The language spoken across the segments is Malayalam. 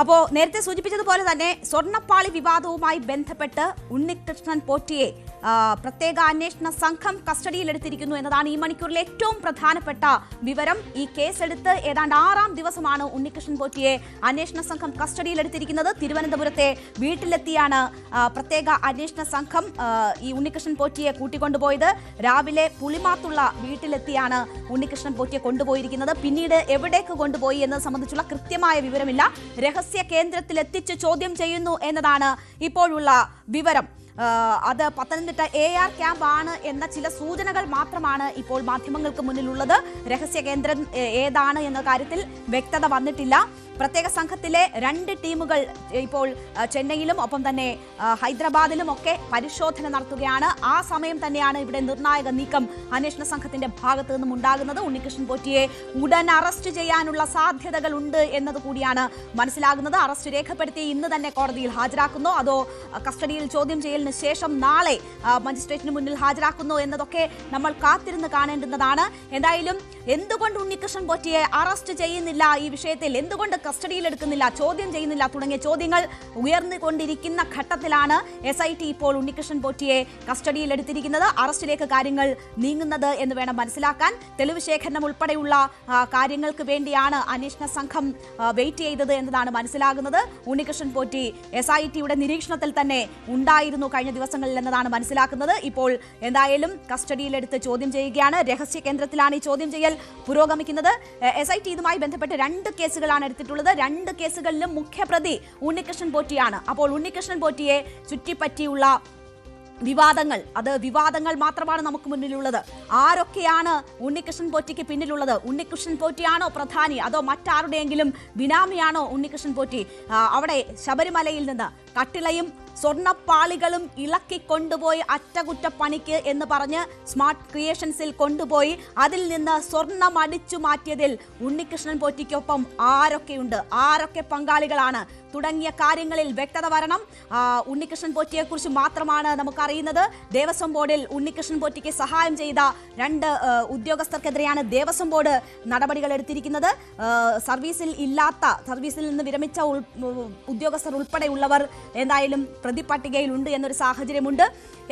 അപ്പോൾ നേരത്തെ സൂചിപ്പിച്ചതുപോലെ തന്നെ സ്വർണ്ണപ്പാളി വിവാദവുമായി ബന്ധപ്പെട്ട് ഉണ്ണികൃഷ്ണൻ പോറ്റിയെ പ്രത്യേക അന്വേഷണ സംഘം കസ്റ്റഡിയിലെടുത്തിരിക്കുന്നു എന്നതാണ് ഈ മണിക്കൂറിലെ ഏറ്റവും പ്രധാനപ്പെട്ട വിവരം. ഈ കേസെടുത്ത് ഏതാണ്ട് 6ാം ദിവസമാണ് ഉണ്ണികൃഷ്ണൻ പോറ്റിയെ അന്വേഷണ സംഘം കസ്റ്റഡിയിലെടുത്തിരിക്കുന്നത്. തിരുവനന്തപുരത്തെ വീട്ടിലെത്തിയാണ് പ്രത്യേക അന്വേഷണ സംഘം ഈ ഉണ്ണികൃഷ്ണൻ പോറ്റിയെ കൂട്ടിക്കൊണ്ടുപോയത്. രാവിലെ പുളിമാത്തുള്ള വീട്ടിലെത്തിയാണ് ഉണ്ണികൃഷ്ണൻ പോറ്റിയെ കൊണ്ടുപോയിരിക്കുന്നത്. പിന്നീട് എവിടേക്ക് കൊണ്ടുപോയി എന്നത് സംബന്ധിച്ചുള്ള കൃത്യമായ വിവരമില്ല. രഹസ്യ കേന്ദ്രത്തിൽ എത്തിച്ച് ചോദ്യം ചെയ്യുന്നു എന്നതാണ് ഇപ്പോഴുള്ള വിവരം. അത് പത്തനംതിട്ട AR ക്യാമ്പ് ആണ് എന്ന ചില സൂചനകൾ മാത്രമാണ് ഇപ്പോൾ മാധ്യമങ്ങൾക്ക് മുന്നിലുള്ളത്. രഹസ്യ കേന്ദ്രം ഏതാണ് എന്ന കാര്യത്തിൽ വ്യക്തത വന്നിട്ടില്ല. പ്രത്യേക സംഘത്തിലെ 2 ടീമുകൾ ഇപ്പോൾ ചെന്നൈയിലും ഒപ്പം തന്നെ ഹൈദരാബാദിലും ഒക്കെ പരിശോധന നടത്തുകയാണ്. ആ സമയം തന്നെയാണ് ഇവിടെ നിർണായക നീക്കം അന്വേഷണ സംഘത്തിന്റെ ഭാഗത്തു നിന്നും ഉണ്ടാകുന്നത്. ഉണ്ണികൃഷ്ണൻ പോറ്റിയെ ഉടൻ അറസ്റ്റ് ചെയ്യാനുള്ള സാധ്യതകൾ ഉണ്ട് എന്നത് കൂടിയാണ് മനസ്സിലാകുന്നത്. അറസ്റ്റ് രേഖപ്പെടുത്തി ഇന്ന് തന്നെ കോടതിയിൽ ഹാജരാക്കുന്നോ അതോ കസ്റ്റഡിയിൽ ചോദ്യം ചെയ്യലിന് ശേഷം നാളെ മജിസ്ട്രേറ്റിന് മുന്നിൽ ഹാജരാക്കുന്നോ എന്നതൊക്കെ നമ്മൾ കാത്തിരുന്ന് കാണേണ്ടുന്നതാണ്. എന്തായാലും എന്തുകൊണ്ട് ഉണ്ണികൃഷ്ണൻ പോറ്റിയെ അറസ്റ്റ് ചെയ്യുന്നില്ല, ഈ വിഷയത്തിൽ എന്തുകൊണ്ട് കസ്റ്റഡിയിലെടുക്കുന്നില്ല, ചോദ്യം ചെയ്യുന്നില്ല തുടങ്ങിയ ചോദ്യങ്ങൾ ഉയർന്നുകൊണ്ടിരിക്കുന്ന ഘട്ടത്തിലാണ് SIT ഇപ്പോൾ ഉണ്ണികൃഷ്ണൻ പോറ്റിയെ കസ്റ്റഡിയിലെടുത്തിരിക്കുന്നത്. അറസ്റ്റിലേക്ക് കാര്യങ്ങൾ നീങ്ങുന്നത് എന്ന് വേണം മനസ്സിലാക്കാൻ. തെളിവ് ശേഖരണം ഉൾപ്പെടെയുള്ള കാര്യങ്ങൾക്ക് വേണ്ടിയാണ് അന്വേഷണ സംഘം വെയിറ്റ് ചെയ്തത് എന്നതാണ് മനസ്സിലാകുന്നത്. ഉണ്ണികൃഷ്ണൻ പോറ്റി SITയുടെ നിരീക്ഷണത്തിൽ തന്നെ ഉണ്ടായിരുന്നു കഴിഞ്ഞ ദിവസങ്ങളിൽ എന്നതാണ് മനസ്സിലാക്കുന്നത്. ഇപ്പോൾ എന്തായാലും കസ്റ്റഡിയിലെടുത്ത് ചോദ്യം ചെയ്യുകയാണ്. രഹസ്യ കേന്ദ്രത്തിലാണ് ഈ ചോദ്യം ചെയ്യൽ പുരോഗമിക്കുന്നത്. SIT ഇതുമായി ബന്ധപ്പെട്ട് 2 കേസുകളാണ് എടുത്തിട്ടുള്ളത്. 2 കേസുകളിലും മുഖ്യപ്രതി ഉണ്ണികൃഷ്ണൻ പോറ്റിയാണ്. അപ്പോൾ ഉണ്ണികൃഷ്ണൻ പോറ്റിയെ ചുറ്റിപ്പറ്റിയുള്ള വിവാദങ്ങൾ മാത്രമാണ് നമുക്ക് മുന്നിലുള്ളത്. ആരൊക്കെയാണ് ഉണ്ണികൃഷ്ണൻ പോറ്റിക്ക് പിന്നിലുള്ളത്? ഉണ്ണികൃഷ്ണൻ പോറ്റിയാണോ പ്രധാനി, അതോ മറ്റാരുടെയെങ്കിലും ബിനാമിയാണോ ഉണ്ണികൃഷ്ണൻ പോറ്റി? അവിടെ ശബരിമലയിൽ നിന്ന് കട്ടിളയും സ്വർണ്ണപ്പാളികളും ഇളക്കിക്കൊണ്ടുപോയി അറ്റകുറ്റപ്പണിക്ക് എന്ന് പറഞ്ഞ് സ്മാർട്ട് ക്രിയേഷൻസിൽ കൊണ്ടുപോയി അതിൽ നിന്ന് സ്വർണം അടിച്ചു മാറ്റിയതിൽ ഉണ്ണികൃഷ്ണൻ പോറ്റിക്കൊപ്പം ആരൊക്കെയുണ്ട്, ആരൊക്കെ പങ്കാളികളാണ് തുടങ്ങിയ കാര്യങ്ങളിൽ വ്യക്തത വരണം. ഉണ്ണികൃഷ്ണൻ പോറ്റിയെക്കുറിച്ച് മാത്രമാണ് നമുക്കറിയുന്നത്. ദേവസ്വം ബോർഡിൽ ഉണ്ണികൃഷ്ണൻ പോറ്റിക്ക് സഹായം ചെയ്ത 2 ഉദ്യോഗസ്ഥർക്കെതിരെയാണ് ദേവസ്വം ബോർഡ് നടപടികൾ എടുത്തിരിക്കുന്നത്. സർവീസിൽ നിന്ന് വിരമിച്ച ഉദ്യോഗസ്ഥർ ഉൾപ്പെടെയുള്ളവർ എന്തായാലും പ്രതിപട്ടികയിലുണ്ട് എന്നൊരു സാഹചര്യമുണ്ട്.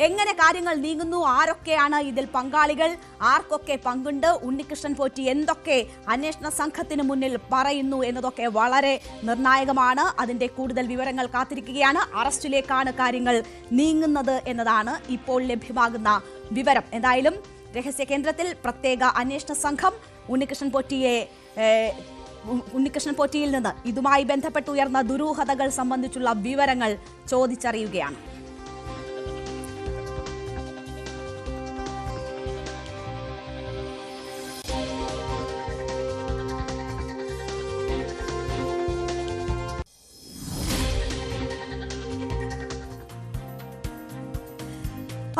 എങ്ങനെ കാര്യങ്ങൾ നീങ്ങുന്നു, ആരൊക്കെയാണ് ഇതിൽ പങ്കാളികൾ, ആർക്കൊക്കെ പങ്കുണ്ട്, ഉണ്ണികൃഷ്ണൻ പോറ്റി എന്തൊക്കെ അന്വേഷണ സംഘത്തിന് മുന്നിൽ പറയുന്നു എന്നതൊക്കെ വളരെ നിർണായകമാണ്. അതിന്റെ കൂടുതൽ വിവരങ്ങൾ കാത്തിരിക്കുകയാണ്. അറസ്റ്റിലേക്കാണ് കാര്യങ്ങൾ നീങ്ങുന്നത് എന്നതാണ് ഇപ്പോൾ ലഭ്യമാകുന്ന വിവരം. എന്തായാലും രഹസ്യ കേന്ദ്രത്തിൽ പ്രത്യേക അന്വേഷണ സംഘം ഉണ്ണികൃഷ്ണൻ പോറ്റിയിൽ നിന്ന് ഇതുമായി ബന്ധപ്പെട്ട് ഉയർന്ന ദുരൂഹതകൾ സംബന്ധിച്ചുള്ള വിവരങ്ങൾ ചോദിച്ചറിയുകയാണ്.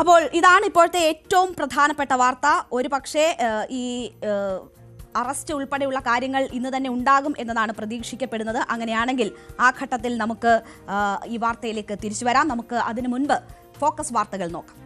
അപ്പോൾ ഇതാണ് ഇപ്പോഴത്തെ ഏറ്റവും പ്രധാനപ്പെട്ട വാർത്ത. ഒരു പക്ഷേ ഈ അറസ്റ്റ് ഉൾപ്പെടെയുള്ള കാര്യങ്ങൾ ഇന്ന് തന്നെ ഉണ്ടാകും എന്നതാണ് പ്രതീക്ഷിക്കപ്പെടുന്നത്. അങ്ങനെയാണെങ്കിൽ ആ ഘട്ടത്തിൽ നമുക്ക് ഈ വാർത്തയിലേക്ക് തിരിച്ചു വരാം. നമുക്ക് അതിനു മുൻപ് ഫോക്കസ് വാർത്തകൾ നോക്കാം.